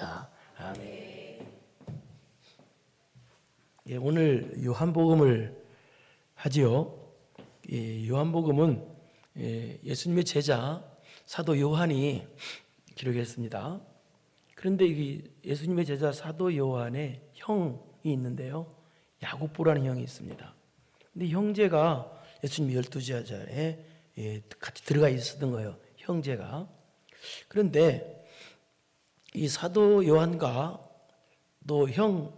기도합니다. 아멘. 예, 오늘 요한복음을 하지요. 요한복음은 예수님의 제자 사도 요한이 기록했습니다. 그런데 이 예수님의 제자 사도 요한의 형이 있는데요, 야고보라는 형이 있습니다. 근데 형제가 예수님 12제자에 같이 들어가 있었던 거예요, 형제가. 그런데 이 사도 요한과 또 형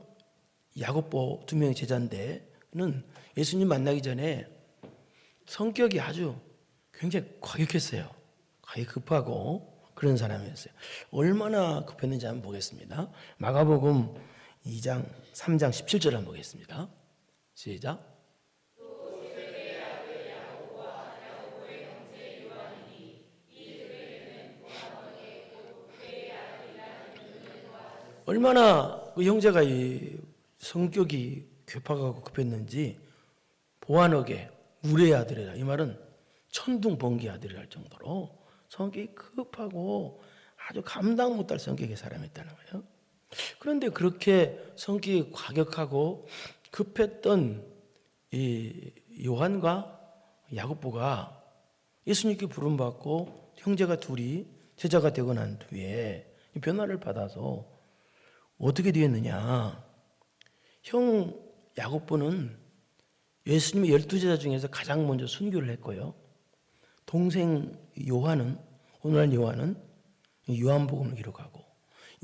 야고보 두 명의 제자인데는 예수님 만나기 전에 성격이 아주 굉장히 과격했어요. 과격히 급하고 그런 사람이었어요. 얼마나 급했는지 한번 보겠습니다. 마가복음 2장 3장 17절 한번 보겠습니다. 시작. 얼마나 그 형제가 이 성격이 괴팍하고 급했는지 보아너게 우레의 아들이라, 이 말은 천둥번개 아들이라 할 정도로 성격이 급하고 아주 감당 못할 성격의 사람이었다는 거예요. 그런데 그렇게 성격이 과격하고 급했던 이 요한과 야고보가 예수님께 부름받고 형제가 둘이 제자가 되고 난 뒤에 변화를 받아서 어떻게 되었느냐. 형 야고보는 예수님의 12제자 중에서 가장 먼저 순교를 했고요. 동생 요한은, 오늘날 요한은 요한복음을 기록하고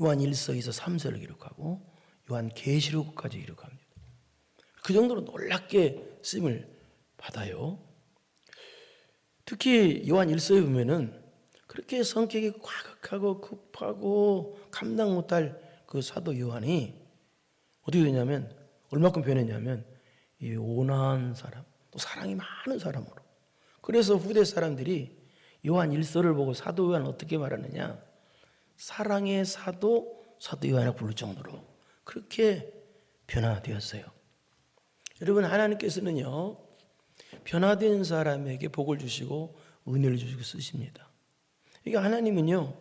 요한 1서, 2서, 3서를 기록하고 요한 계시록까지 기록합니다. 그 정도로 놀랍게 쓰임을 받아요. 특히 요한 1서에 보면은 그렇게 성격이 과격하고 급하고 감당 못할 그 사도 요한이 어떻게 되냐면, 얼마큼 변했냐면 이 온화한 사람, 또 사랑이 많은 사람으로. 그래서 후대 사람들이 요한 1서를 보고 사도 요한을 어떻게 말하느냐, 사랑의 사도, 사도 요한이라고 부를 정도로 그렇게 변화되었어요. 여러분, 하나님께서는요, 변화된 사람에게 복을 주시고 은혜를 주시고 쓰십니다. 이게 하나님은요,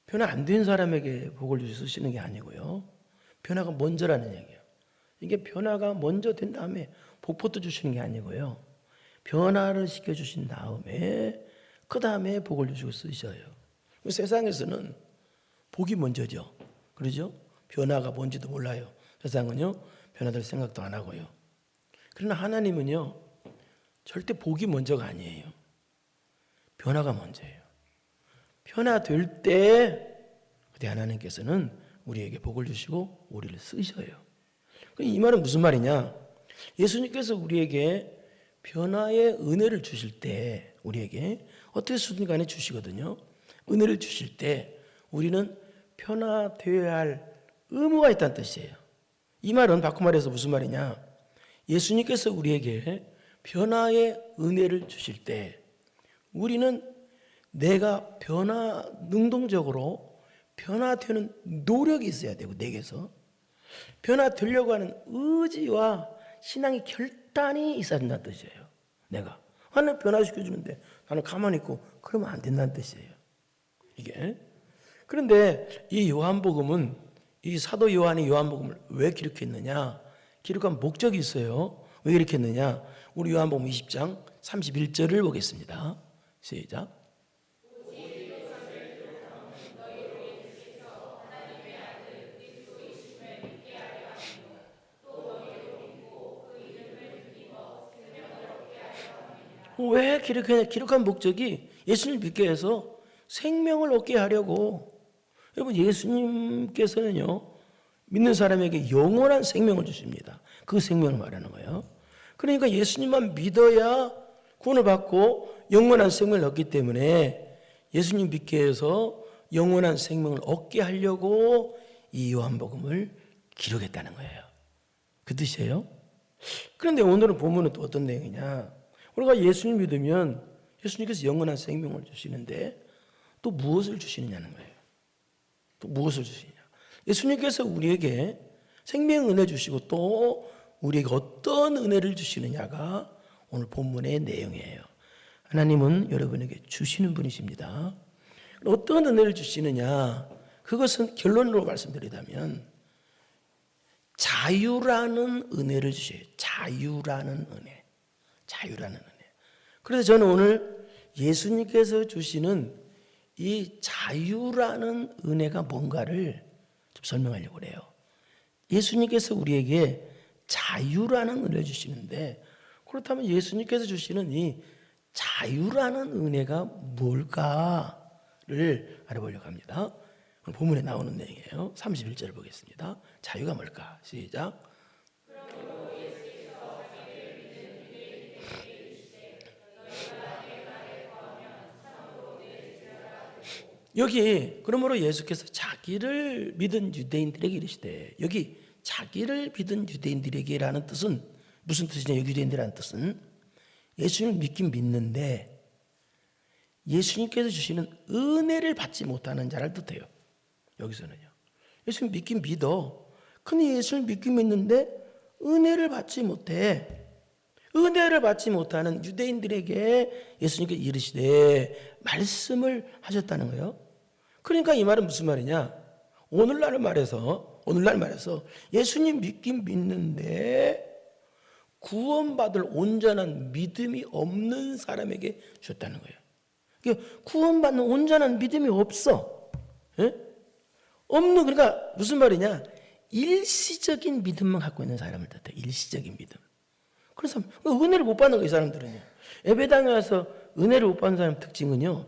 변화 안 된 사람에게 복을 주시고 쓰시는 게 아니고요, 변화가 먼저라는 얘기예요. 이게 변화가 먼저 된 다음에 복부터 주시는 게 아니고요, 변화를 시켜주신 다음에 그 다음에 복을 주시고 쓰셔요. 세상에서는 복이 먼저죠. 그러죠? 변화가 뭔지도 몰라요. 세상은요, 변화될 생각도 안 하고요. 그러나 하나님은요, 절대 복이 먼저가 아니에요. 변화가 먼저예요. 변화될 때 그때 하나님께서는 우리에게 복을 주시고 우리를 쓰셔요. 이 말은 무슨 말이냐? 예수님께서 우리에게 변화의 은혜를 주실 때 우리에게 어떻게 순간에 주시거든요. 은혜를 주실 때 우리는 변화되어야 할 의무가 있다는 뜻이에요. 이 말은 바꿔 말해서 무슨 말이냐? 예수님께서 우리에게 변화의 은혜를 주실 때 우리는 내가 능동적으로 변화되는 노력이 있어야 되고, 내게서 변화되려고 하는 의지와 신앙의 결단이 있어야 된다는 뜻이에요. 내가 하나님 변화시켜주는데 나는 가만히 있고 그러면 안 된다는 뜻이에요, 이게. 그런데 이 요한복음은, 이 사도 요한이 요한복음을 왜 기록했느냐, 기록한 목적이 있어요. 왜 기록했느냐, 우리 요한복음 20장 31절을 보겠습니다. 시작. 왜 기록한 목적이 예수님을 믿게 해서 생명을 얻게 하려고. 여러분, 예수님께서는요, 믿는 사람에게 영원한 생명을 주십니다. 그 생명을 말하는 거예요. 그러니까 예수님만 믿어야 구원을 받고 영원한 생명을 얻기 때문에 예수님 믿게 해서 영원한 생명을 얻게 하려고 이 요한복음을 기록했다는 거예요. 그 뜻이에요. 그런데 오늘은 본문은 또 어떤 내용이냐, 우리가 예수님 믿으면 예수님께서 영원한 생명을 주시는데 또 무엇을 주시느냐는 거예요. 또 무엇을 주시느냐. 예수님께서 우리에게 생명 은혜 주시고 또 우리에게 어떤 은혜를 주시느냐가 오늘 본문의 내용이에요. 하나님은 여러분에게 주시는 분이십니다. 어떤 은혜를 주시느냐, 그것은 결론으로 말씀드리자면 자유라는 은혜를 주셔요. 자유라는 은혜. 자유라는 은혜. 그래서 저는 오늘 예수님께서 주시는 이 자유라는 은혜가 뭔가를 좀 설명하려고 그래요. 예수님께서 우리에게 자유라는 은혜를 주시는데, 그렇다면 예수님께서 주시는 이 자유라는 은혜가 뭘까를 알아보려고 합니다. 본문에 나오는 내용이에요. 31절 보겠습니다. 자유가 뭘까? 시작. 여기 그러므로 예수께서 자기를 믿은 유대인들에게 이르시되, 여기 자기를 믿은 유대인들에게라는 뜻은 무슨 뜻이냐? 유대인들이라는 뜻은 예수님을 믿긴 믿는데 예수님께서 주시는 은혜를 받지 못하는 자를 뜻해요. 여기서는요. 예수님 믿긴 믿어. 근데 예수님 믿긴 믿는데 은혜를 받지 못해. 은혜를 받지 못하는 유대인들에게 예수님께서 이르시되 말씀을 하셨다는 거예요. 그러니까 이 말은 무슨 말이냐? 오늘날 말해서 예수님 믿긴 믿는데 구원받을 온전한 믿음이 없는 사람에게 주셨다는 거예요. 구원받는 온전한 믿음이 없어. 예? 없는, 그러니까 무슨 말이냐? 일시적인 믿음만 갖고 있는 사람을 뜻해. 일시적인 믿음. 그래서 은혜를 못 받는 거예요, 이 사람들은요. 예배당에 와서 은혜를 못 받는 사람 특징은요,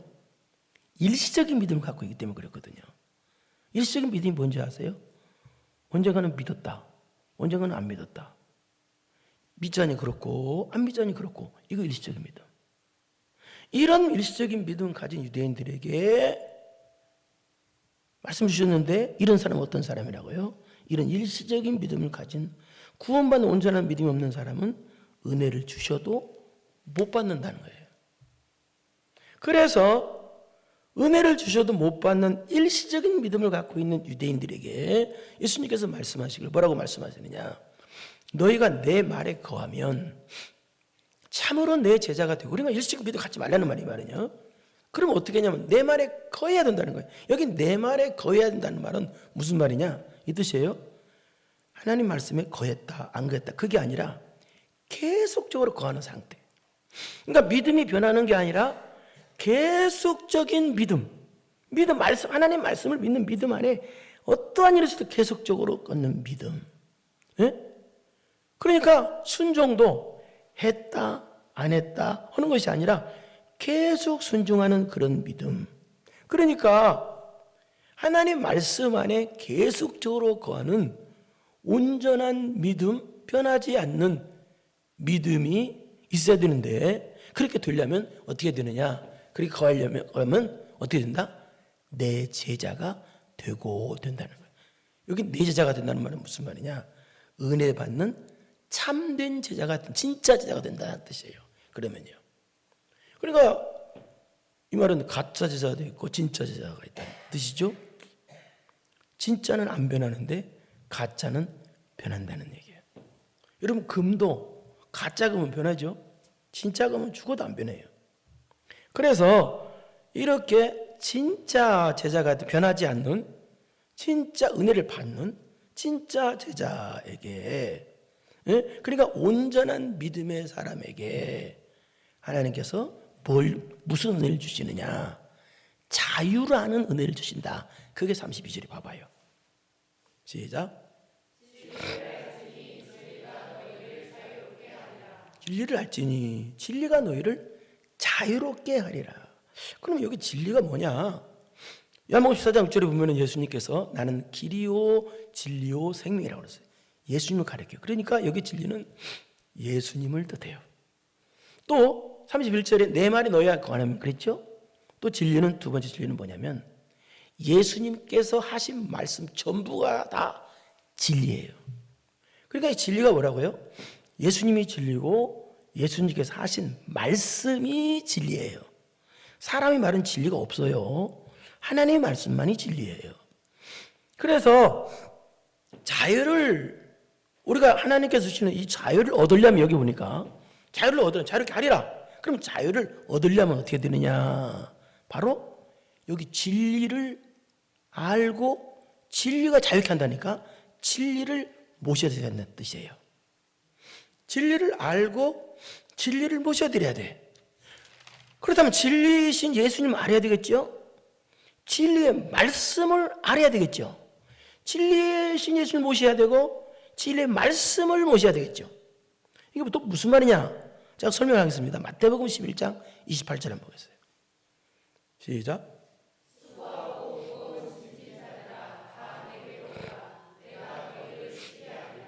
일시적인 믿음을 갖고 있기 때문에 그렇거든요. 일시적인 믿음이 뭔지 아세요? 언젠가는 믿었다, 언젠가는 안 믿었다. 믿자니 그렇고 안 믿자니 그렇고, 이거 일시적인 믿음. 이런 일시적인 믿음을 가진 유대인들에게 말씀 주셨는데, 이런 사람은 어떤 사람이라고요? 이런 일시적인 믿음을 가진, 구원받는 온전한 믿음이 없는 사람은 은혜를 주셔도 못 받는다는 거예요. 그래서 은혜를 주셔도 못 받는 일시적인 믿음을 갖고 있는 유대인들에게 예수님께서 말씀하시길 뭐라고 말씀하시느냐? 너희가 내 말에 거하면 참으로 내 제자가 되고. 그러니까 일시적인 믿음 갖지 말라는 말이 말이냐? 그러면 어떻게 하냐면 내 말에 거해야 된다는 거예요. 여기 내 말에 거해야 된다는 말은 무슨 말이냐? 이 뜻이에요. 하나님 말씀에 거했다, 안 거했다, 그게 아니라 계속적으로 거하는 상태. 그러니까 믿음이 변하는 게 아니라 계속적인 믿음, 말씀, 하나님 말씀을 믿는 믿음 안에 어떠한 일이 있어도 계속적으로 걷는 믿음. 예? 그러니까 순종도 했다, 안 했다 하는 것이 아니라 계속 순종하는 그런 믿음. 그러니까 하나님 말씀 안에 계속적으로 거하는 온전한 믿음, 변하지 않는 믿음이 있어야 되는데, 그렇게 되려면 어떻게 되느냐? 그렇게 거하려면 어떻게 된다? 내 제자가 되고 된다는 거예요. 여기 내 제자가 된다는 말은 무슨 말이냐? 은혜 받는 참된 제자가, 진짜 제자가 된다는 뜻이에요. 그러면요. 그러니까 이 말은 가짜 제자도 있고 진짜 제자가 있다는 뜻이죠. 진짜는 안 변하는데 가짜는 변한다는 얘기예요. 여러분, 금도 가짜 금은 변하죠. 진짜 금은 죽어도 안 변해요. 그래서 이렇게 진짜 제자가 변하지 않는, 진짜 은혜를 받는 진짜 제자에게, 그러니까 온전한 믿음의 사람에게 하나님께서 무슨 은혜를 주시느냐? 자유라는 은혜를 주신다. 그게 32절에 봐봐요. 시작. 진리를 알지니 진리가 너희를 자유롭게 하리라. 그럼 여기 진리가 뭐냐? 요한복음 14장 6절에 보면 예수님께서 나는 길이요 진리요 생명이라고 그랬어요. 예수님을 가르쳐요. 그러니까 여기 진리는 예수님을 뜻해요. 또 31절에 내 말이 너희와 거하면 그랬죠? 또 진리는, 두 번째 진리는 뭐냐면 예수님께서 하신 말씀 전부가 다 진리예요. 그러니까 이 진리가 뭐라고요? 예수님이 진리고 예수님께서 하신 말씀이 진리예요. 사람이 말은 진리가 없어요. 하나님의 말씀만이 진리예요. 그래서 자유를, 우리가 하나님께서 주시는 이 자유를 얻으려면, 여기 보니까 자유를 얻으려면 자유롭게 하리라. 그럼 자유를 얻으려면 어떻게 되느냐? 바로 여기 진리를 알고 진리가 자유케 한다니까 진리를 모셔야 된다는 뜻이에요. 진리를 알고 진리를 모셔드려야 돼. 그렇다면 진리이신 예수님을 알아야 되겠죠? 진리의 말씀을 알아야 되겠죠? 진리이신 예수님을 모셔야 되고 진리의 말씀을 모셔야 되겠죠? 이게 또 무슨 말이냐? 제가 설명하겠습니다. 마태복음 11장 28절 한번 보겠어요. 시작.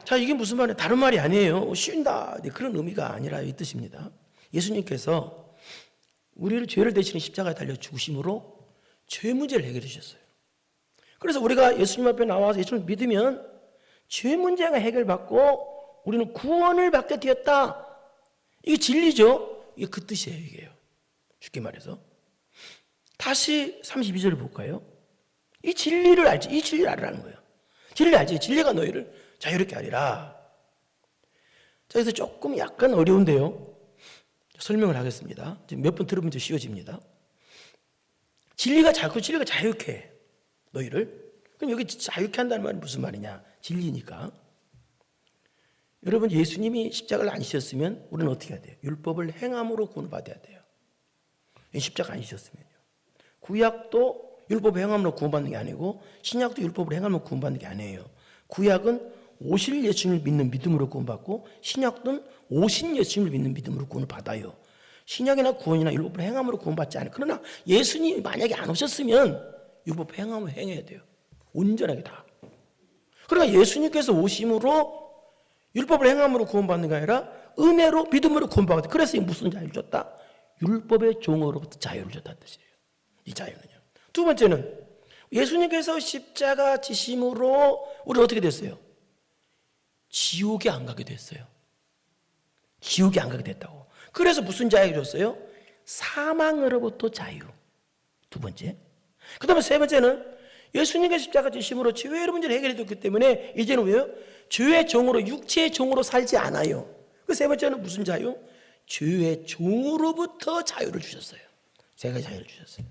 자, 이게 무슨 말이에요? 다른 말이 아니에요. 쉰다. 그런 의미가 아니라 이 뜻입니다. 예수님께서 우리를 죄를 대신에 십자가에 달려 죽으심으로 죄 문제를 해결해 주셨어요. 그래서 우리가 예수님 앞에 나와서 예수님을 믿으면 죄 문제가 해결받고 우리는 구원을 받게 되었다. 이게 진리죠? 이게 그 뜻이에요, 이게요. 쉽게 말해서. 다시 32절을 볼까요? 이 진리를 알지, 이 진리를 알으라는 거예요. 진리를 알지, 진리가 너희를 자유롭게 하리라. 자, 그래서 조금 약간 어려운데요. 설명을 하겠습니다. 몇 번 들으면 쉬워집니다. 진리가 자유케 해, 너희를. 그럼 여기 자유케 한다는 말은 무슨 말이냐? 진리니까. 여러분, 예수님이 십자가를 안 지셨으면 우리는 어떻게 해야 돼요? 율법을 행함으로 구원을 받아야 돼요. 십자가 안 지셨으면요. 구약도 율법을 행함으로 구원받는 게 아니고 신약도 율법을 행함으로 구원받는 게 아니에요. 구약은 오실 예수님을 믿는 믿음으로 구원받고 신약은 오신 예수님을 믿는 믿음으로 구원을 받아요. 신약이나 구원이나 율법을 행함으로 구원받지 않아요. 그러나 예수님이 만약에 안 오셨으면 율법 행함으로 행해야 돼요. 온전하게 다. 그러니까 예수님께서 오심으로 율법을 행함으로 구원받는 게 아니라 은혜로 믿음으로 구원받았다. 그래서 무슨 자유를 줬다? 율법의 종으로부터 자유를 줬다는 뜻이에요. 이 자유는요. 두 번째는 예수님께서 십자가 지심으로 우리 어떻게 됐어요? 지옥에 안 가게 됐어요. 지옥에 안 가게 됐다고. 그래서 무슨 자유를 줬어요? 사망으로부터 자유. 두 번째. 그 다음에 세 번째는 예수님께서 십자가 지심으로 죄의 문제를 해결해 줬기 때문에 이제는 왜요? 죄의 종으로, 육체의 종으로 살지 않아요. 그 세 번째는 무슨 자유? 죄의 종으로부터 자유를 주셨어요. 제가 자유를 주셨어요.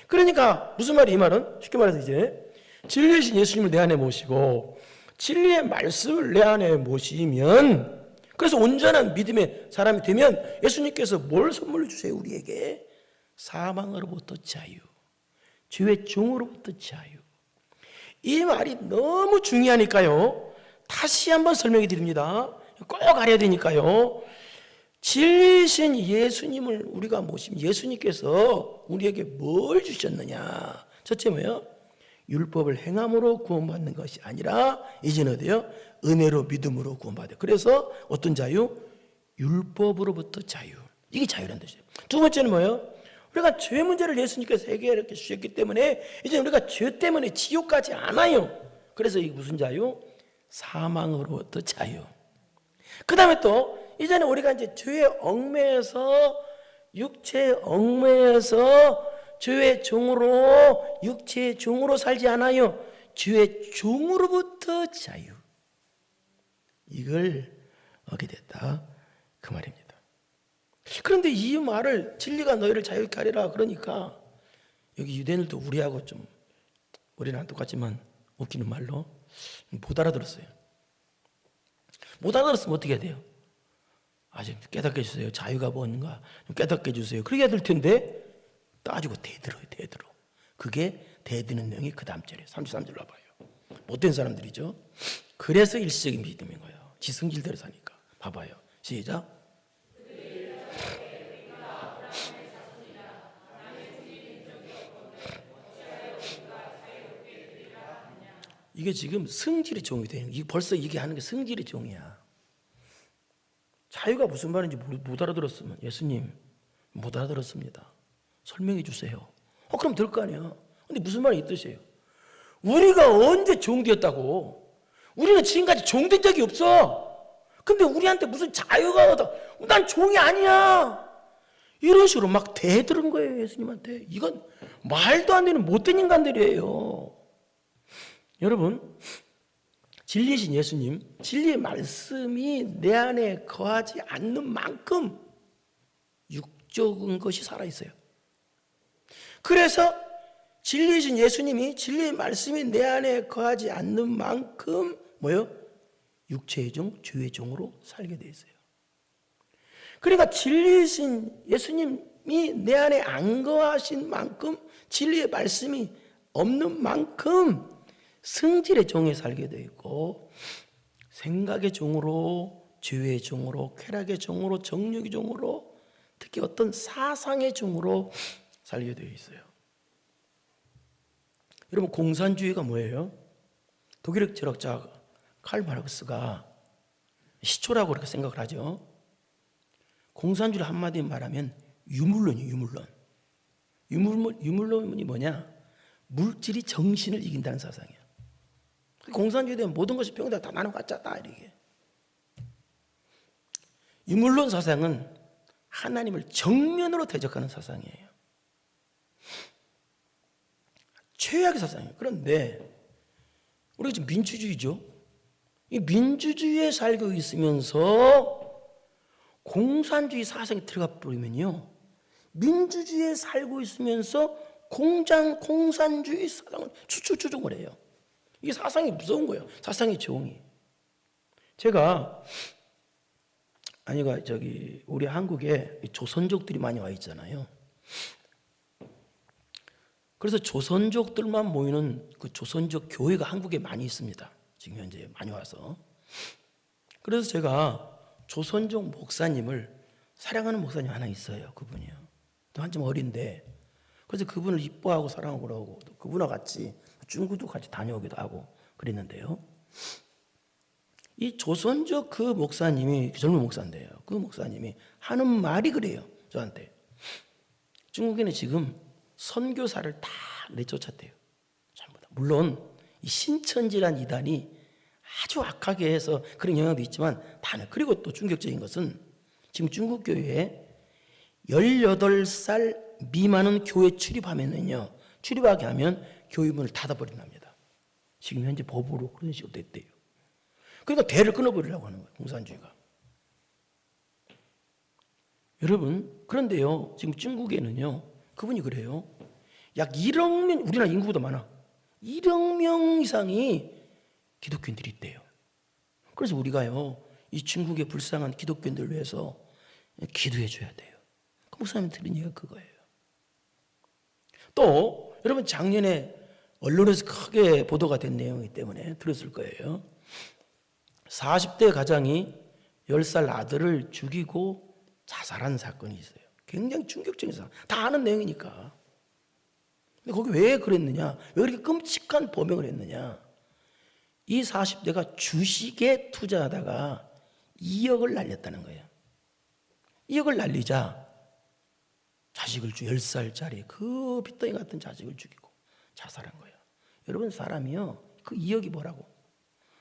그러니까 무슨 말이 이 말은? 쉽게 말해서 이제 진리이신 예수님을 내 안에 모시고 진리의 말씀을 내 안에 모시면, 그래서 온전한 믿음의 사람이 되면 예수님께서 뭘 선물로 주세요? 우리에게 사망으로부터 자유, 죄의 종으로부터 자유. 이 말이 너무 중요하니까요, 다시 한번 설명해 드립니다. 꼭 알아야 되니까요. 진리이신 예수님을 우리가 모시면 예수님께서 우리에게 뭘 주셨느냐? 첫째 뭐예요? 율법을 행함으로 구원받는 것이 아니라 이제는 어디요? 은혜로 믿음으로 구원받아요. 그래서 어떤 자유? 율법으로부터 자유. 이게 자유라는 뜻이에요. 두 번째는 뭐예요? 우리가 죄 문제를 예수님께서 해결해 주셨기 때문에 이제 우리가 죄 때문에 지옥 가지 않아요. 그래서 이게 무슨 자유? 사망으로부터 자유. 그 다음에 또 이제는 우리가 이제 죄에 얽매여서, 육체에 얽매여서 죄의 종으로, 육체의 종으로 살지 않아요. 죄의 종으로부터 자유. 이걸 얻게 됐다, 그 말입니다. 그런데 이 말을 진리가 너희를 자유케 하리라 그러니까 여기 유대인들도 우리하고 좀 우리랑 똑같지만 웃기는 말로 못 알아들었어요. 못 알아들었으면 어떻게 해야 돼요? 좀 깨닫게 해주세요. 자유가 뭔가 좀 깨닫게 해주세요. 그렇게 해야 될 텐데 따지고 대들어요. 그게 대드는 내용이 그 다음 절에 33절로 와봐요. 못된 사람들이죠. 그래서 일시적인 믿음인 거예요. 지성질대로 사니까. 봐봐요. 시작. 이게 지금 성질의 종이 되는 거예요. 벌써 이게 하는 게 성질의 종이야. 자유가 무슨 말인지 못 알아들었으면 예수님 못 알아들었습니다. 설명해 주세요. 그럼 될 거 아니야. 근데 무슨 말이 이 뜻이에요? 우리가 언제 종되었다고? 우리는 지금까지 종된 적이 없어. 근데 우리한테 무슨 자유가 얻어? 난 종이 아니야. 이런 식으로 막 대들은 거예요, 예수님한테. 이건 말도 안 되는 못된 인간들이에요. 여러분, 진리이신 예수님, 진리의 말씀이 내 안에 거하지 않는 만큼 육적인 것이 살아있어요. 그래서 진리이신 예수님이 진리의 말씀이 내 안에 거하지 않는 만큼 뭐요? 육체의 종, 죄의 종으로 살게 돼 있어요. 그러니까 진리이신 예수님이 내 안에 안 거하신 만큼 진리의 말씀이 없는 만큼 승질의 종에 살게 돼 있고 생각의 종으로, 죄의 종으로, 쾌락의 종으로, 정욕의 종으로, 특히 어떤 사상의 종으로 살게 되어 있어요. 여러분, 공산주의가 뭐예요? 독일의 철학자 칼 마르크스가 시초라고 그렇게 생각을 하죠. 공산주의를 한마디로 말하면 유물론이에요. 유물론이 뭐냐? 물질이 정신을 이긴다는 사상이에요. 공산주의에 대한 모든 것이 평등 다 나눠 갖자다 이렇게. 유물론 사상은 하나님을 정면으로 대적하는 사상이에요. 최악의 사상이에요. 그런데 우리가 지금 민주주의죠. 이 민주주의에 살고 있으면서 공산주의 사상에 들어가 버리면요, 민주주의에 살고 있으면서 공산주의 사상을 추종을 해요. 이게 사상이 무서운 거예요. 사상의 종이. 제가 우리 한국에 조선족들이 많이 와 있잖아요. 그래서 조선족들만 모이는 그 조선족 교회가 한국에 많이 있습니다. 지금 현재 많이 와서. 그래서 제가 조선족 목사님을 사랑하는 목사님 하나 있어요. 그분이요. 또 한참 어린데, 그래서 그분을 이뻐하고 사랑하고 그러고 또 그분과 같이 중국도 같이 다녀오기도 하고 그랬는데요. 이 조선족 그 목사님이 젊은 목사인데요. 그 목사님이 하는 말이 그래요. 저한테. 중국에는 지금 선교사를 다 내쫓았대요. 전부 다. 물론 이 신천지란 이단이 아주 악하게 해서 그런 영향도 있지만 다. 그리고 또 충격적인 것은 지금 중국 교회에 18살 미만은 교회 출입하면은요, 출입하게 하면 교회 문을 닫아버린답니다. 지금 현재 법으로 그런 식으로 됐대요. 그러니까 대를 끊어버리려고 하는 거예요, 공산주의가. 여러분, 그런데요, 지금 중국에는요, 그분이 그래요. 약 1억 명, 우리나라 인구보다 많아. 1억 명 이상이 기독교인들이 있대요. 그래서 우리가요, 이 중국의 불쌍한 기독교인들을 위해서 기도해 줘야 돼요. 그 목사님 들은 얘기가 그거예요. 또 여러분, 작년에 언론에서 크게 보도가 된 내용이기 때문에 들었을 거예요. 40대 가장이 10살 아들을 죽이고 자살한 사건이 있어요. 굉장히 충격적인 사건. 다 아는 내용이니까. 근데 거기 왜 그랬느냐? 왜 그렇게 끔찍한 범행을 했느냐? 이 40대가 주식에 투자하다가 2억을 날렸다는 거예요. 2억을 날리자 자식을 10살짜리 그 빚덩이 같은 자식을 죽이고 자살한 거예요. 여러분, 사람이요, 그 2억이 뭐라고?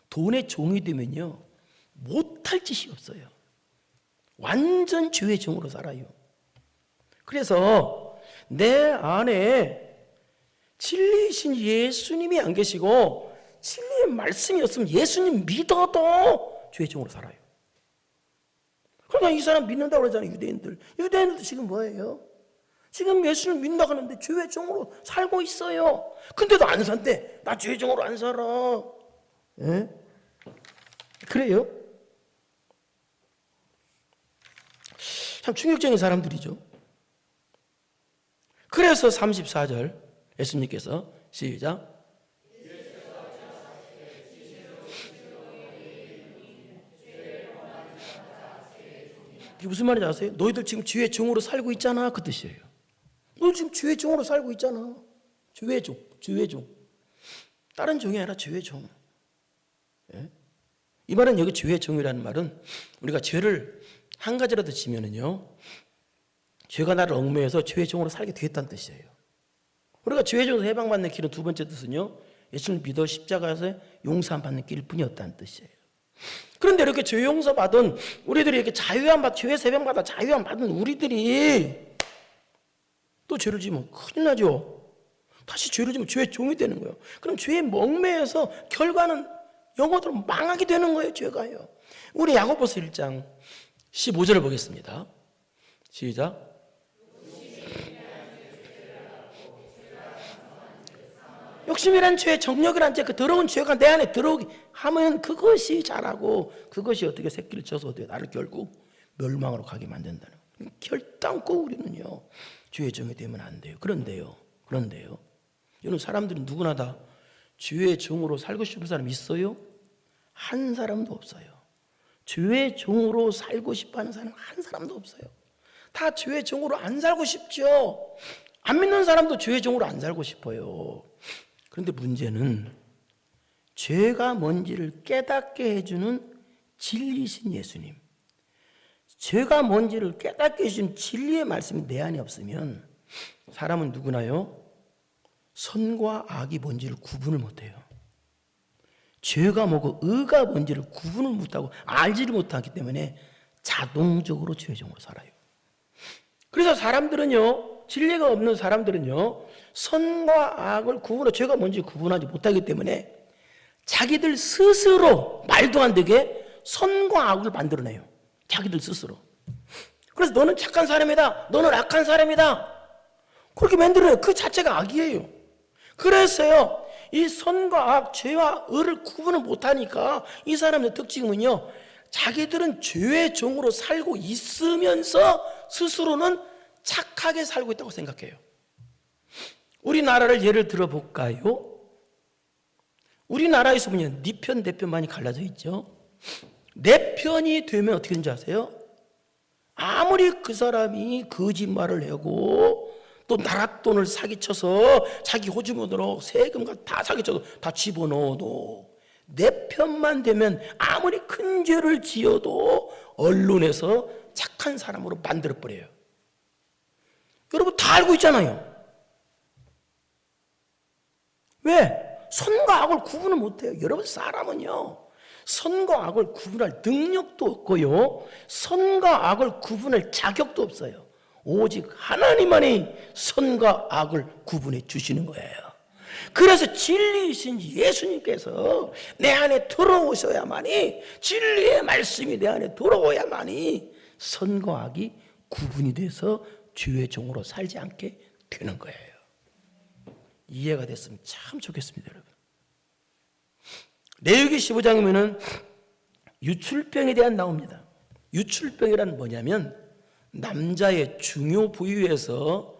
돈의 종이 되면요, 못할 짓이 없어요. 완전 죄의 종으로 살아요. 그래서 내 안에 진리이신 예수님이 안 계시고 진리의 말씀이 없으면 예수님 믿어도 죄의 종으로 살아요. 그러니까 이 사람 믿는다고 그러잖아요. 유대인들도 지금 뭐예요? 지금 예수를 믿는다고 하는데 죄의 종으로 살고 있어요. 근데도 안 산대. 나 죄의 종으로 안 살아. 예? 그래요? 참 충격적인 사람들이죠. 그래서 34절 예수님께서 시작. 이게 무슨 말인지 아세요? 너희들 지금 죄의 종으로 살고 있잖아, 그 뜻이에요. 너 지금 죄의 종으로 살고 있잖아. 죄의 종. 다른 종이 아니라 죄의 종. 예? 이 말은, 여기 죄의 종이라는 말은 우리가 죄를 한 가지라도 지면은요, 죄가 나를 얽매여서 죄의 종으로 살게 되었다는 뜻이에요. 우리가 죄의 종에서 해방받는 길은 두 번째 뜻은요, 예수를 믿어 십자가에서 용서함 받는 길일 뿐이었다는 뜻이에요. 그런데 이렇게 죄 용서 받은 우리들이, 이렇게 자유함 받, 죄에서 해방받아 자유함 받은 우리들이 또 죄를 지으면 큰일 나죠. 다시 죄를 지으면 죄의 종이 되는 거예요. 그럼 죄에 얽매여서 결과는 영어대로 망하게 되는 거예요, 죄가요. 우리 야고보서 1장 15절을 보겠습니다. 시작. 욕심이란 죄, 정욕이란 죄, 그 더러운 죄가 내 안에 들어오게 하면 그것이 자라고 그것이 어떻게 새끼를 쳐서 어떻게 나를 결국 멸망으로 가게 만든다는 거예요. 결단코 우리는요 죄의 종이 되면 안 돼요. 그런데요 여러분, 사람들은 누구나 다 죄의 종으로 살고 싶은 사람 있어요? 한 사람도 없어요. 죄의 종으로 살고 싶어하는 사람 한 사람도 없어요. 다 죄의 종으로 안 살고 싶죠. 안 믿는 사람도 죄의 종으로 안 살고 싶어요. 그런데 문제는 죄가 뭔지를 깨닫게 해주는 진리이신 예수님, 죄가 뭔지를 깨닫게 해주는 진리의 말씀이 내 안에 없으면 사람은 누구나요 선과 악이 뭔지를 구분을 못해요. 죄가 뭐고 의가 뭔지를 구분을 못하고 알지를 못하기 때문에 자동적으로 죄의 종으로 살아요. 그래서 사람들은요, 진리가 없는 사람들은요 선과 악을 죄가 뭔지 구분하지 못하기 때문에 자기들 스스로 말도 안 되게 선과 악을 만들어내요. 자기들 스스로. 그래서 너는 착한 사람이다, 너는 악한 사람이다, 그렇게 만들어요. 그 자체가 악이에요. 그래서요 이 선과 악, 죄와 의를 구분을 못하니까 이 사람의 특징은요 자기들은 죄의 종으로 살고 있으면서 스스로는 착하게 살고 있다고 생각해요. 우리나라를 예를 들어볼까요? 우리나라에서 보면 네 편, 내 편 많이 갈라져 있죠. 내 편이 되면 어떻게 되는지 아세요? 아무리 그 사람이 거짓말을 하고 또 나라 돈을 사기쳐서 자기 호주머니로 세금 다 사기쳐서 다 집어넣어도 내 편만 되면 아무리 큰 죄를 지어도 언론에서 착한 사람으로 만들어버려요. 여러분 다 알고 있잖아요. 왜? 선과 악을 구분을 못해요. 여러분 사람은요 선과 악을 구분할 능력도 없고요 선과 악을 구분할 자격도 없어요. 오직 하나님만이 선과 악을 구분해 주시는 거예요. 그래서 진리이신 예수님께서 내 안에 들어오셔야만이, 진리의 말씀이 내 안에 들어오야만이 선과 악이 구분이 돼서 죄의 종으로 살지 않게 되는 거예요. 이해가 됐으면 참 좋겠습니다, 여러분. 레위기 15장이면은 유출병에 대한 나옵니다. 유출병이란 뭐냐면 남자의 중요 부위에서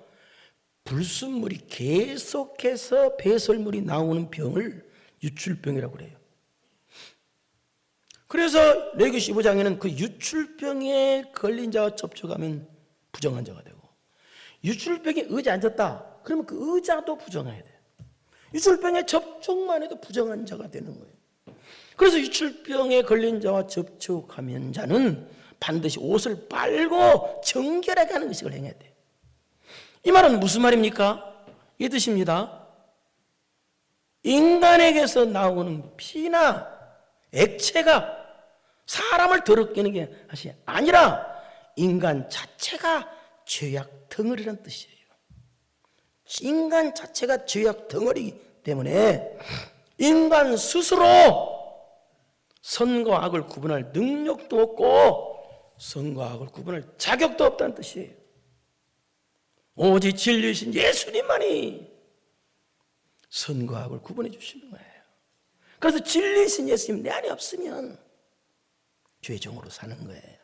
불순물이 계속해서 배설물이 나오는 병을 유출병이라고 그래요. 그래서 레위기 15장에는 그 유출병에 걸린 자와 접촉하면 부정한 자가 되고, 유출병에 의자 앉았다 그러면 그 의자도 부정해야 돼요. 유출병에 접촉만 해도 부정한 자가 되는 거예요. 그래서 유출병에 걸린 자와 접촉하면 자는 반드시 옷을 빨고 정결하게 하는 의식을 행해야 돼요. 이 말은 무슨 말입니까? 이 뜻입니다. 인간에게서 나오는 피나 액체가 사람을 더럽게 하는 게 아니라 인간 자체가 죄악 덩어리란 뜻이에요. 인간 자체가 죄악 덩어리이기 때문에 인간 스스로 선과 악을 구분할 능력도 없고 선과 악을 구분할 자격도 없다는 뜻이에요. 오직 진리이신 예수님만이 선과 악을 구분해 주시는 거예요. 그래서 진리이신 예수님 내 안에 없으면 죄의 종으로 사는 거예요.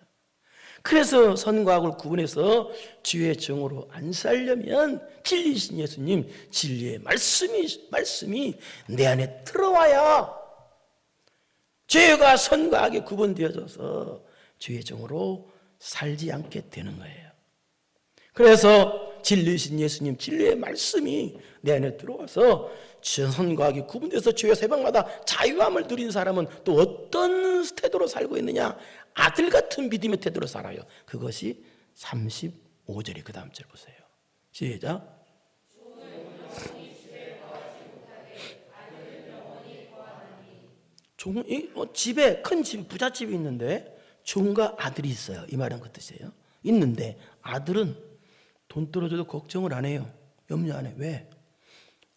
그래서 선과 악을 구분해서 죄의 종으로 안 살려면 진리이신 예수님, 진리의 말씀이 내 안에 들어와야 죄가 선과 악에 구분되어져서 죄의 종으로 살지 않게 되는 거예요. 그래서 진리이신 예수님, 진리의 말씀이 내 안에 들어와서 선과 악이 구분돼서 죄와 새벽마다 자유함을 누린 사람은 또 어떤 태도로 살고 있느냐? 아들 같은 믿음의 태도로 살아요. 그것이 35절이 그 다음 절 보세요. 시작. 집에 큰 집, 부잣집이 있는데 종과 아들이 있어요. 이 말은 그 뜻이에요. 있는데 아들은 돈 떨어져도 걱정을 안 해요. 염려 안 해. 왜?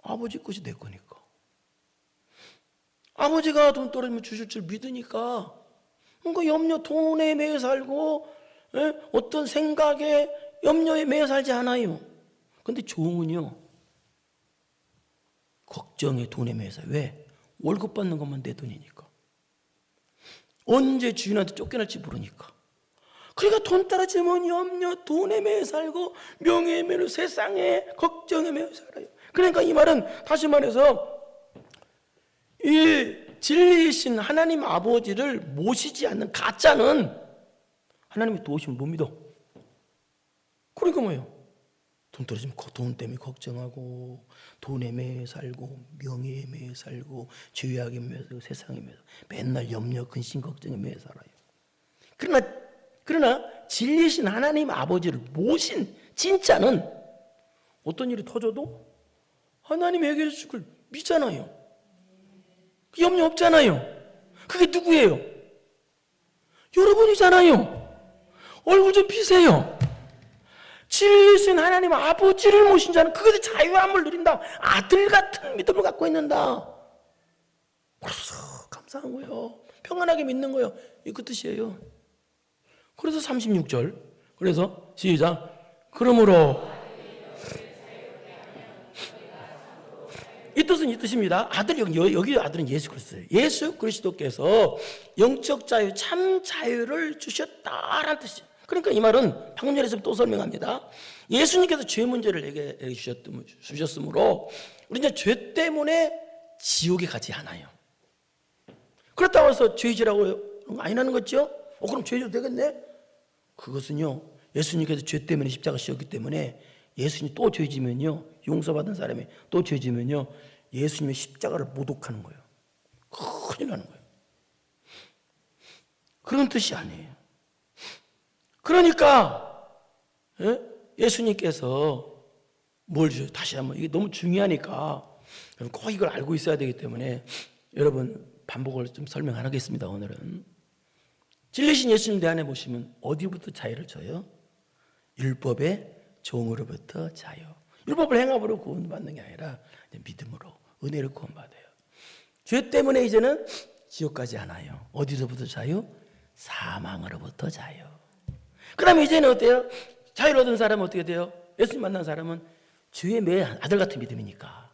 아버지 것이 내 거니까. 아버지가 돈 떨어지면 주실 줄 믿으니까 뭔가 염려, 돈에 매여 살고 어떤 생각에 염려에 매여 살지 않아요. 근데 종은요, 걱정에 돈에 매여서. 왜? 월급 받는 것만 내 돈이니까. 언제 주인한테 쫓겨날지 모르니까. 그러니까 돈 떨어지면 염려, 돈에 매여 살고 명예에 매여 세상에 걱정에 매여 살아요. 그러니까 이 말은 다시 말해서 이 진리이신 하나님 아버지를 모시지 않는 가짜는 하나님의 도우심을 못 믿어. 그러니까 뭐예요? 돈 떨어지면 돈 때문에 걱정하고 돈에 매여 살고 명예에 매여 살고 죄악에 매여 살고 세상에 매여 살고 맨날 염려, 근심, 걱정에 매여 살아요. 그러나 진리신 하나님 아버지를 모신 진짜는 어떤 일이 터져도 하나님이 해결해 줄 걸 믿잖아요. 염려 없잖아요. 그게 누구예요? 여러분이잖아요. 얼굴 좀 피세요. 진리신 하나님 아버지를 모신 자는 그것의 자유함을 누린다. 아들 같은 믿음을 갖고 있는다. 그래서 감사한 거예요. 평안하게 믿는 거예요. 이 그 뜻이에요. 그래서 36절. 그래서 시작. 그러므로 이 뜻은 이 뜻입니다. 아들, 여기 아들은 예수 그리스도예요. 예수 그리스도께서 영적 자유, 참 자유를 주셨다라는 뜻이에요. 그러니까 이 말은 방금 전에 또 설명합니다. 예수님께서 죄 문제를 얘기해 주셨으므로 우리 이제 죄 때문에 지옥에 가지 않아요. 그렇다고 해서 죄지라고 아니라는 거죠? 그럼 죄져도 되겠네? 그것은요, 예수님께서 죄 때문에 십자가 씌웠기 때문에 예수님이 또 죄지면요, 용서받은 사람이 또 죄지면요, 예수님의 십자가를 모독하는 거예요. 큰일 나는 거예요. 그런 뜻이 아니에요. 그러니까 예수님께서 뭘 주셔요? 다시 한번, 이게 너무 중요하니까 꼭 이걸 알고 있어야 되기 때문에 여러분 반복을 좀 설명 안 하겠습니다. 오늘은 진리신 예수님 내 안에 보시면 어디부터 자유를 줘요? 율법의 종으로부터 자유. 율법을 행함으로 구원받는 게 아니라 믿음으로 은혜를 구원받아요. 죄 때문에 이제는 지옥 가지 않아요. 어디서부터 자유? 사망으로부터 자유. 그 다음에 이제는 어때요? 자유를 얻은 사람은 어떻게 돼요? 예수님 만난 사람은 주의 매 아들 같은 믿음이니까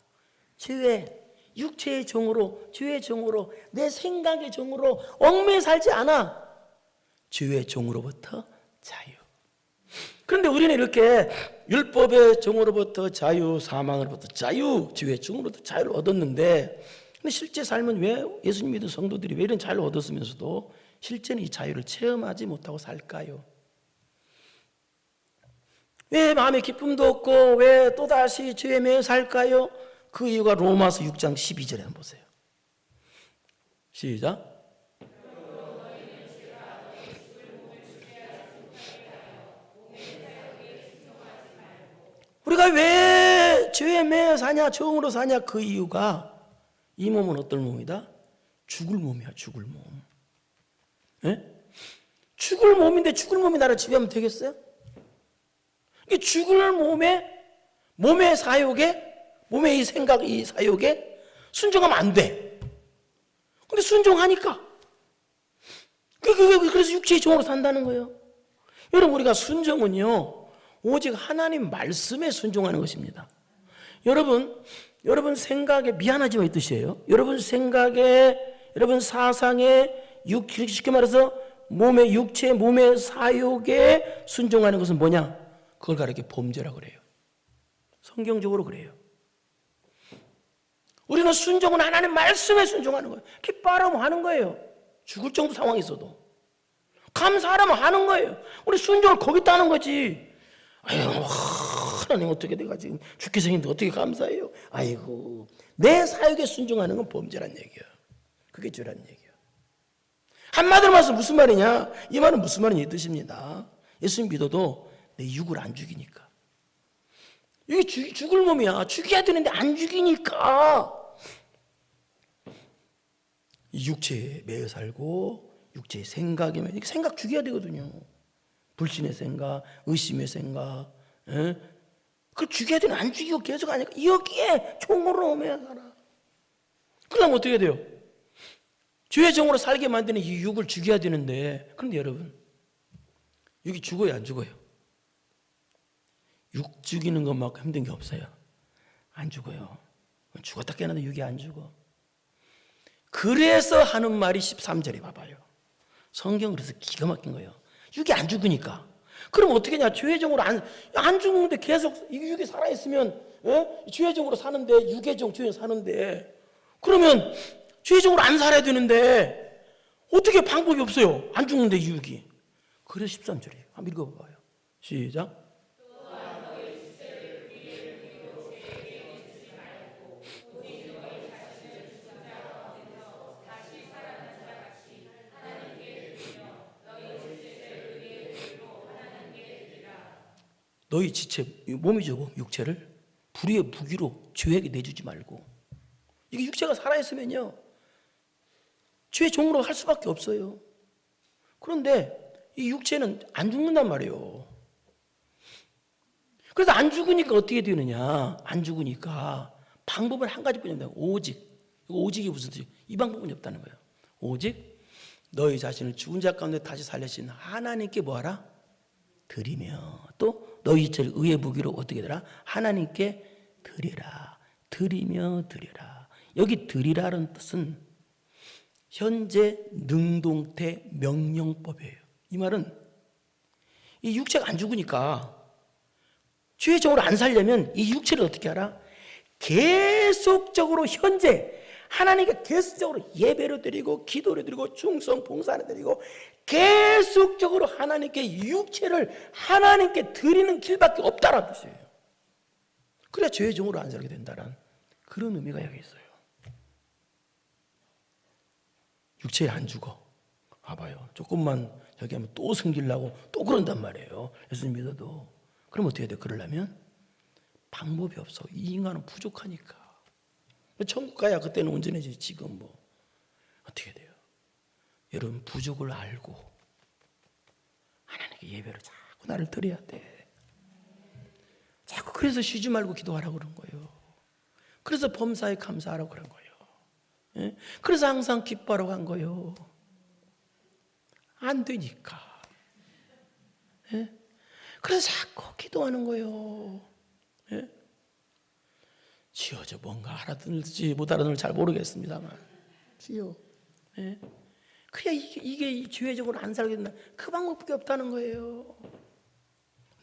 죄의 육체의 종으로, 죄의 종으로, 내 생각의 종으로 얽매여 살지 않아. 죄의 종으로부터 자유. 그런데 우리는 이렇게 율법의 종으로부터 자유, 사망으로부터 자유, 죄의 종으로부터 자유를 얻었는데, 근데 실제 삶은 왜 예수님 믿은 성도들이 왜 이런 자유를 얻었으면서도 실제는 이 자유를 체험하지 못하고 살까요? 왜 마음에 기쁨도 없고 왜 또다시 죄에 매여 살까요? 그 이유가 로마서 6장 12절에 한번 보세요. 시작. 우리가 왜 죄에 매여 사냐, 종으로 사냐, 그 이유가 이 몸은 어떤 몸이다? 죽을 몸이야, 죽을 몸. 예? 죽을 몸인데 죽을 몸이 나를 지배하면 되겠어요? 이 죽을 몸의 사욕에, 몸의 이 생각, 이 사욕에 순종하면 안 돼. 근데 순종하니까. 그래서 육체의 종으로 산다는 거예요. 여러분, 우리가 순종은요, 오직 하나님 말씀에 순종하는 것입니다. 여러분 생각에, 미안하지만 이 뜻이에요. 여러분 생각에, 여러분 사상에, 쉽게 말해서 몸의 육체, 몸의 사욕에 순종하는 것은 뭐냐? 그걸 가리켜 범죄라고 그래요. 성경적으로 그래요. 우리는 순종은 하나님 말씀에 순종하는 거예요. 기뻐하라면 하는 거예요. 죽을 정도 상황이 있어도. 감사하라면 하는 거예요. 우리 순종을 거기다 하는 거지. 아유, 하나님 어떻게 내가 지금 죽게 생겼는데 어떻게 감사해요? 아이고, 내 사역에 순종하는 건 범죄란 얘기야. 그게 죄란 얘기야. 한마디로 말해서 무슨 말이냐? 이 말은 무슨 말이냐 이 뜻입니다. 예수님 믿어도 내 육을 안 죽이니까. 이게 죽을 몸이야. 죽여야 되는데 안 죽이니까. 이 육체에 매여 살고 육체의 생각에 매여, 생각 죽여야 되거든요. 불신의 생각, 의심의 생각, 그걸 죽여야 되는, 안 죽이고 계속 하니까 여기에 종으로 매여 살아. 그러면 어떻게 돼요? 죄의 종으로 살게 만드는 이 육을 죽여야 되는데, 그런데 여러분, 육이 죽어요, 안 죽어요? 육 죽이는 것만큼 힘든 게 없어요. 안 죽어요. 죽었다 깨어나도 육이 안 죽어. 그래서 하는 말이 13절에 봐봐요. 성경은 그래서 기가 막힌 거예요. 육이 안 죽으니까. 그럼 어떻게 하냐? 죄정으로 안 죽는데 계속 육이 살아있으면, 죄정으로 사는데, 육의정 죄 사는데, 그러면 죄정으로 안 살아야 되는데, 어떻게 방법이 없어요? 안 죽는데 육이. 그래서 13절이에요. 한번 읽어봐요. 시작. 너희 지체, 몸이죠, 육체를 불의의 무기로 죄에게 내주지 말고. 이게 육체가 살아있으면요, 죄 종으로 할 수밖에 없어요. 그런데 이 육체는 안 죽는단 말이에요. 그래서 안 죽으니까 어떻게 되느냐? 안 죽으니까 방법은 한 가지뿐입니다. 오직. 오직이 무슨 뜻이에요? 이 방법은 없다는 거예요. 오직 너희 자신을 죽은 자 가운데 다시 살리신 하나님께 뭐하라? 드리며, 또 너희 지체를 의의 무기로 어떻게 되라? 하나님께 드리라. 드리며 드리라. 여기 드리라는 뜻은 현재 능동태 명령법이에요. 이 말은 이 육체가 안 죽으니까 죄적으로 안 살려면 이 육체를 어떻게 하라? 계속적으로 현재 하나님께 계속적으로 예배를 드리고 기도를 드리고 충성 봉사를 드리고 계속적으로 하나님께 육체를 하나님께 드리는 길밖에 없다라는 뜻이에요. 그래야 죄의 종으로 안 살게 된다는 그런 의미가 여기 있어요. 육체에 안 죽어. 봐봐요. 조금만 여기 하면 또 숨기려고 또 그런단 말이에요. 예수님 믿어도. 그럼 어떻게 돼요? 그러려면 방법이 없어. 이 인간은 부족하니까. 천국 가야 그때는 온전해지지. 지금 뭐 어떻게 돼요? 여러분 부족을 알고 하나님께 예배를 자꾸 나를 드려야 돼. 자꾸 그래서 쉬지 말고 기도하라고 그런 거예요. 그래서 범사에 감사하라고 그런 거예요. 예? 그래서 항상 기뻐하라고 한 거예요. 안 되니까. 예? 그래서 자꾸 기도하는 거예요. 예? 주여, 저 뭔가 알아듣는지 못 알아듣는지 잘 모르겠습니다만, 주여. 예? 그래야 이게 죄적으로 안 살게 된다. 그 방법밖에 없다는 거예요.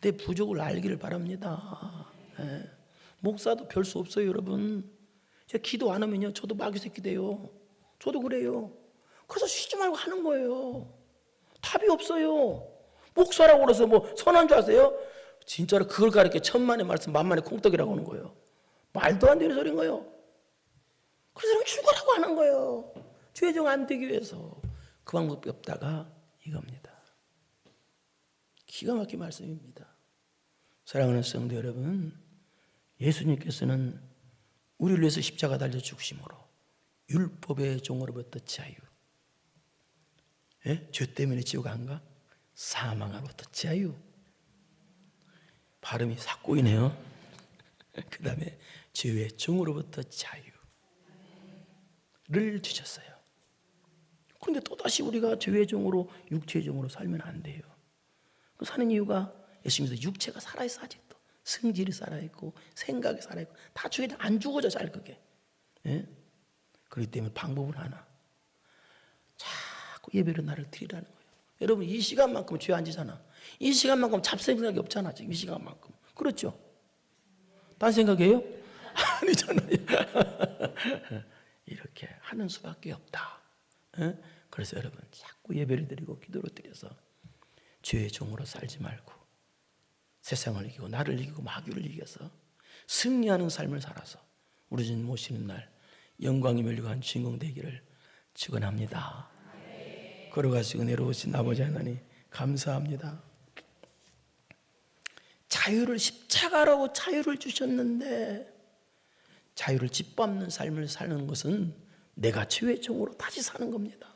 내 부족을 알기를 바랍니다. 예? 목사도 별 수 없어요, 여러분. 제가 기도 안 하면요, 저도 마귀 새끼 돼요. 저도 그래요. 그래서 쉬지 말고 하는 거예요. 답이 없어요. 목사라고 그래서 뭐 선한 줄 아세요? 진짜로 그걸 가르쳐 천만의 말씀 만만의 콩떡이라고 하는 거예요. 말도 안 되는 소리인 거예요. 그래서 죽으라고 하는 거예요. 죄정 안 되기 위해서. 그 방법이 없다가 이겁니다. 기가 막힌 말씀입니다. 사랑하는 성도 여러분, 예수님께서는 우리를 위해서 십자가 달려 죽으심으로 율법의 종으로부터 자유, 예? 죄 때문에 지옥 안 가? 사망으로부터 자유. 발음이 싹 꼬이네요. 그 다음에 죄의 종으로부터 자유를 주셨어요. 그런데 또다시 우리가 죄의 종으로 육체의 종으로 살면 안 돼요. 사는 이유가 예수님께서 육체가 살아있어. 아직도 성질이 살아있고 생각이 살아있고 다 죽어도 안 죽어져 잘 그게. 예? 그렇기 때문에 방법은 하나. 자꾸 예배로 나를 드리라는 거예요. 여러분 이 시간만큼 죄 안 지잖아. 이 시간만큼 잡생각이 없잖아. 지금 이 시간만큼. 그렇죠? 딴 생각이에요? 아니잖아요. 이렇게 하는 수밖에 없다. 예? 그래서 여러분 자꾸 예배를 드리고 기도를 드려서 죄의 종으로 살지 말고 세상을 이기고 나를 이기고 마귀를 이겨서 승리하는 삶을 살아서 우리 주님 모시는 날 영광이 멸류관 주인공 되기를 축원합니다. 걸어가시고 내려오신 아버지 하나님 감사합니다. 자유를 십자가라고 자유를 주셨는데 자유를 짓밟는 삶을 사는 것은 내가 죄의 종으로 다시 사는 겁니다.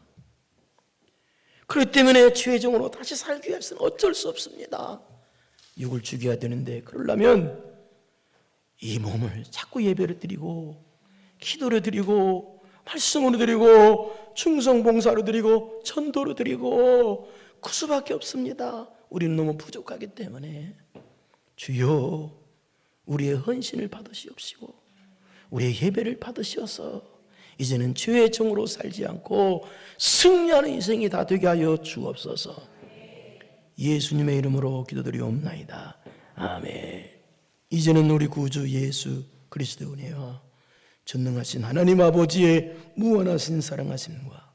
그렇기 때문에 죄의 종으로 다시 살기 위해서는 어쩔 수 없습니다. 육을 죽여야 되는데 그러려면 이 몸을 자꾸 예배를 드리고 기도를 드리고 말씀으로 드리고 충성봉사로 드리고 전도로 드리고 그 수밖에 없습니다. 우리는 너무 부족하기 때문에 주여 우리의 헌신을 받으시옵시고 우리의 예배를 받으셔서 이제는 죄의 종으로 살지 않고 승리하는 인생이 다 되게 하여 주옵소서. 예수님의 이름으로 기도드리옵나이다. 아멘. 이제는 우리 구주 예수 그리스도의 은혜와 전능하신 하나님 아버지의 무한하신 사랑하심과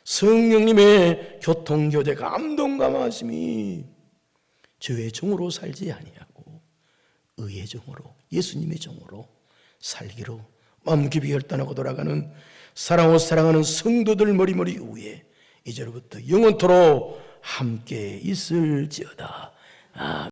성령님의 교통교제 감동 감화하심이 죄의 종으로 살지 아니하고 의의 종으로, 예수님의 종으로 살기로 마음 깊이 결단하고 돌아가는 사랑하고 사랑하는 성도들 머리머리 위에 이제로부터 영원토록 함께 있을지어다. 아멘.